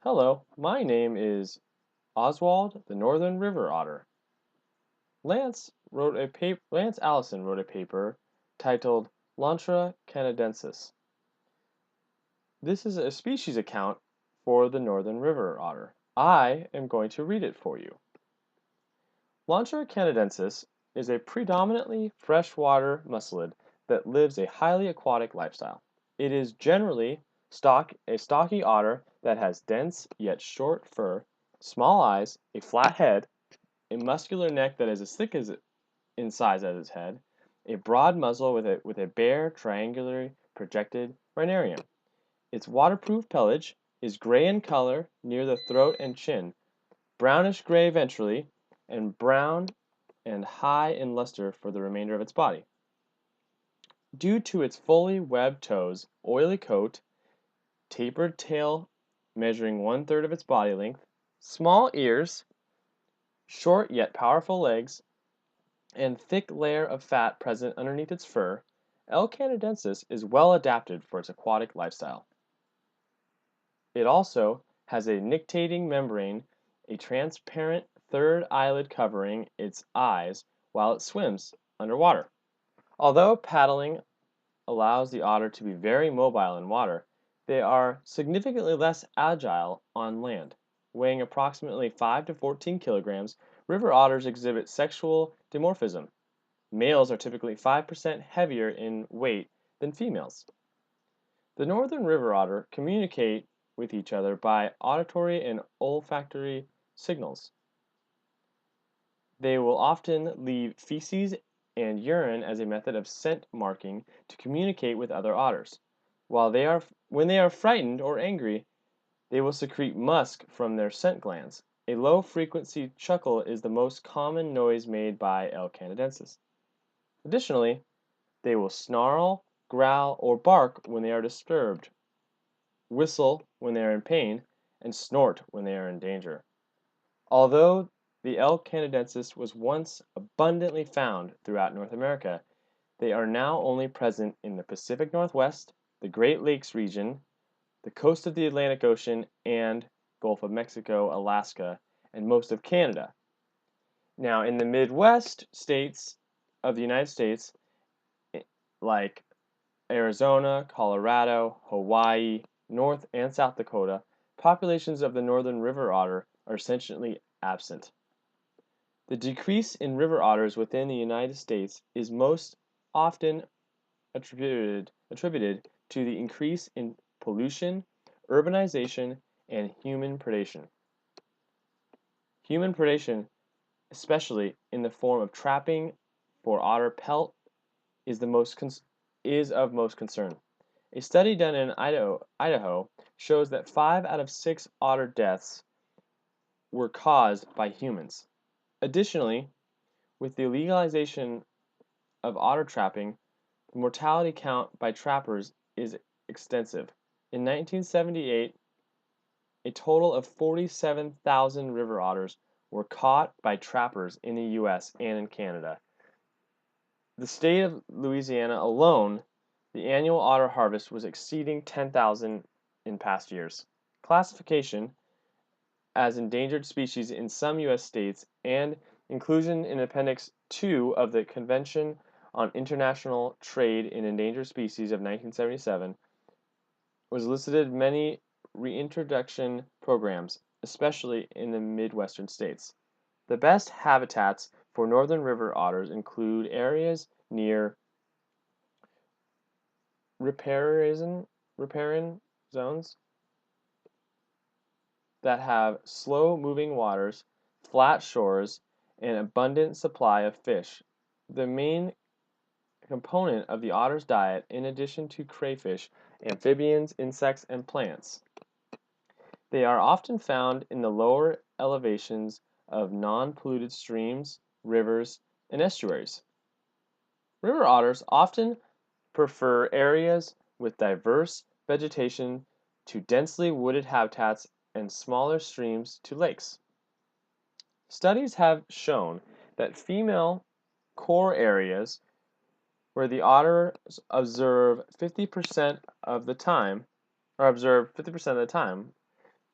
Hello, my name is Oswald, the Northern River Otter. Lance Allison wrote a paper titled Lontra canadensis. This is a species account for the Northern River Otter. I am going to read it for you. Lontra canadensis is a predominantly freshwater mustelid that lives a highly aquatic lifestyle. It is generally a stocky otter that has dense yet short fur, small eyes, a flat head, a muscular neck that is as thick in size as its head, a broad muzzle with a bare, triangularly projected rhinarium. Its waterproof pelage is gray in color near the throat and chin, brownish gray ventrally, and brown and high in luster for the remainder of its body. Due to its fully webbed toes, oily coat, tapered tail measuring 1/3 of its body length, small ears, short yet powerful legs, and thick layer of fat present underneath its fur, L. canadensis is well adapted for its aquatic lifestyle. It also has a nictitating membrane, a transparent third eyelid covering its eyes while it swims underwater. Although paddling allows the otter to be very mobile in water, they are significantly less agile on land. Weighing approximately 5 to 14 kilograms, river otters exhibit sexual dimorphism. Males are typically 5% heavier in weight than females. The northern river otter communicate with each other by auditory and olfactory signals. They will often leave feces and urine as a method of scent marking to communicate with other otters. When they are frightened or angry, they will secrete musk from their scent glands. A low-frequency chuckle is the most common noise made by L. canadensis. Additionally, they will snarl, growl, or bark when they are disturbed, whistle when they are in pain, and snort when they are in danger. Although the L. canadensis was once abundantly found throughout North America, they are now only present in the Pacific Northwest, the Great Lakes region, the coast of the Atlantic Ocean, and Gulf of Mexico, Alaska, and most of Canada. Now, in the Midwest states of the United States, like Arizona, Colorado, Hawaii, North and South Dakota, populations of the northern river otter are essentially absent. The decrease in river otters within the United States is most often attributed to the increase in pollution, urbanization, and human predation. Human predation, especially in the form of trapping for otter pelt, is of most concern. A study done in Idaho shows that 5 out of 6 otter deaths were caused by humans. Additionally, with the legalization of otter trapping, the mortality count by trappers is extensive. In 1978, a total of 47,000 river otters were caught by trappers in the US and in Canada. The state of Louisiana alone, the annual otter harvest was exceeding 10,000 in past years. Classification as endangered species in some U.S. states and inclusion in Appendix 2 of the Convention on International Trade in Endangered Species of 1977 was listed many reintroduction programs, especially in the Midwestern states. The best habitats for northern river otters include areas near riparian zones that have slow-moving waters, flat shores, and abundant supply of fish. The main component of the otter's diet, in addition to crayfish, amphibians, insects, and plants. They are often found in the lower elevations of non-polluted streams, rivers, and estuaries. River otters often prefer areas with diverse vegetation to densely wooded habitats and smaller streams to lakes. Studies have shown that female core areas where the otters observe 50% of the time,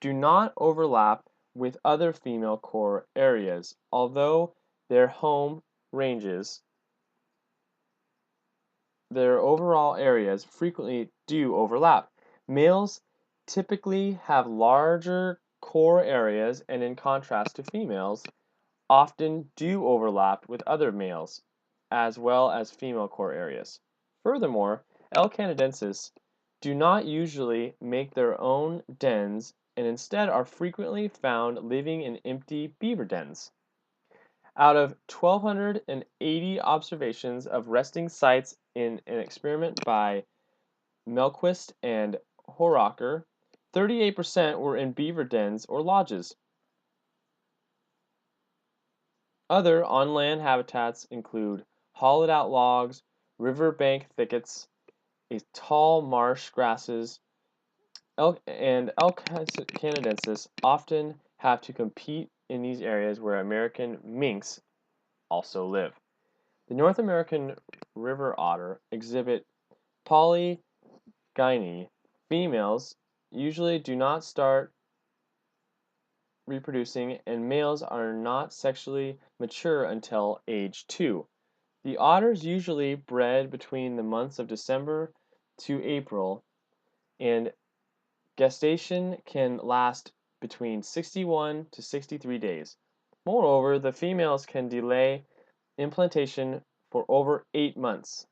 do not overlap with other female core areas, although their home ranges, their overall areas frequently do overlap. Males typically have larger core areas, and in contrast to females, often do overlap with other males, as well as female core areas. Furthermore, L. canadensis do not usually make their own dens and instead are frequently found living in empty beaver dens. Out of 1,280 observations of resting sites in an experiment by Melquist and Horaker, 38% were in beaver dens or lodges. Other on-land habitats include hollowed-out logs, riverbank thickets, tall marsh grasses, and L. canadensis often have to compete in these areas where American minks also live. The North American river otter exhibit polygyny. Females usually do not start reproducing, and males are not sexually mature until age 2. The otters usually bred between the months of December to April, and gestation can last between 61 to 63 days. Moreover, the females can delay implantation for over 8 months.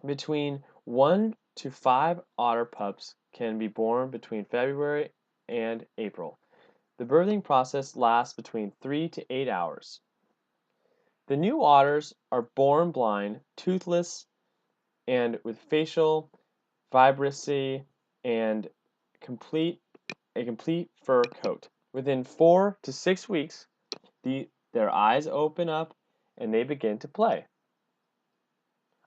Between 1 to 5 otter pups can be born between February and April. The birthing process lasts between 3 to 8 hours. The new otters are born blind, toothless, and with facial vibrissae and a complete fur coat. Within 4 to 6 weeks, their eyes open up and they begin to play.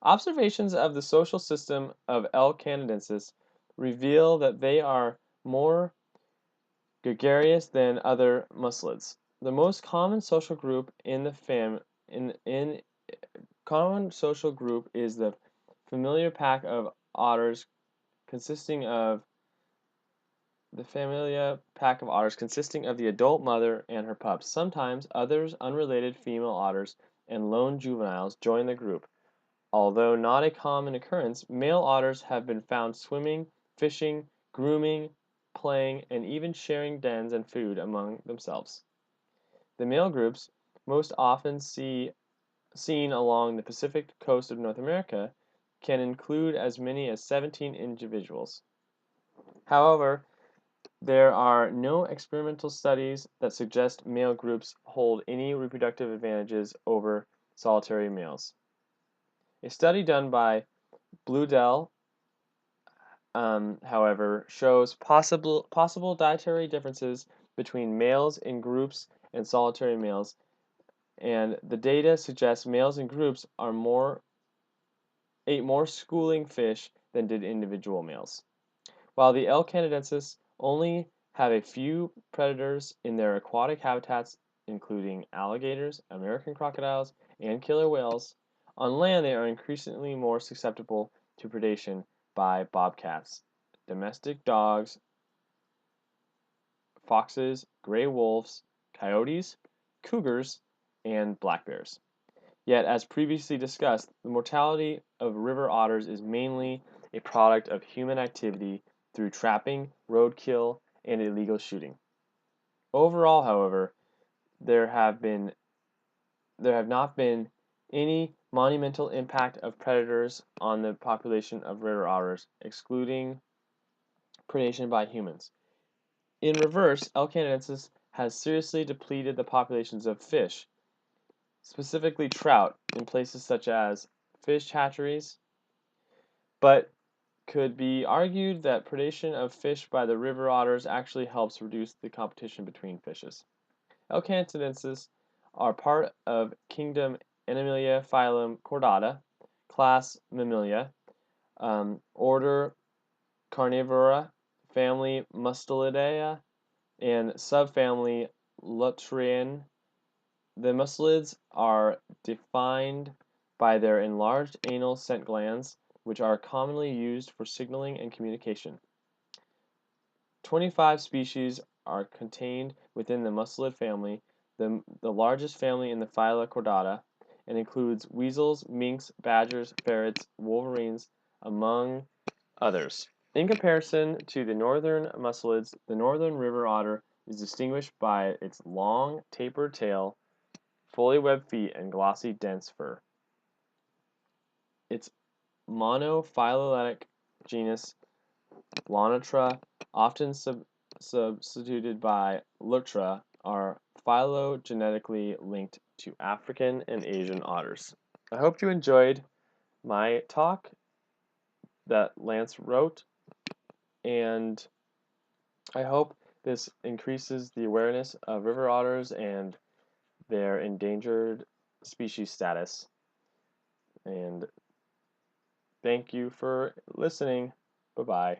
Observations of the social system of L. canadensis reveal that they are more gregarious than other muscelids. The most common social group in the common social group is the familiar pack of otters consisting of the adult mother and her pups. Sometimes others unrelated female otters and lone juveniles join the group. Although not a common occurrence, male otters have been found swimming, fishing, grooming, playing, and even sharing dens and food among themselves. The male groups, most often seen along the Pacific coast of North America, can include as many as 17 individuals. However, there are no experimental studies that suggest male groups hold any reproductive advantages over solitary males. A study done by Bludell, however, shows possible dietary differences between males in groups and solitary males, and the data suggests males in groups ate more schooling fish than did individual males. While the L. canadensis only have a few predators in their aquatic habitats, including alligators, American crocodiles, and killer whales, on land they are increasingly more susceptible to predation by bobcats, domestic dogs, foxes, gray wolves, coyotes, cougars, and black bears. Yet, as previously discussed, the mortality of river otters is mainly a product of human activity through trapping, roadkill, and illegal shooting. Overall, however, there have not been any monumental impact of predators on the population of river otters, excluding predation by humans. In reverse, L. canadensis has seriously depleted the populations of fish, specifically trout, in places such as fish hatcheries, but could be argued that predation of fish by the river otters actually helps reduce the competition between fishes. L. canadensis are part of kingdom Animalia, phylum Chordata, class Mammalia, order Carnivora, family Mustelidae, and subfamily Lutrian. The mustelids are defined by their enlarged anal scent glands, which are commonly used for signaling and communication. 25 species are contained within the mustelid family, the largest family in the phyla Chordata, and includes weasels, minks, badgers, ferrets, wolverines, among others. In comparison to the northern mustelids, the northern river otter is distinguished by its long, tapered tail, fully webbed feet, and glossy, dense fur. Its monophyletic genus Lontra, often substituted by Lutra, are phylogenetically linked to African and Asian otters. I hope you enjoyed my talk that Lance wrote, and I hope this increases the awareness of river otters and their endangered species status. And thank you for listening. Bye bye.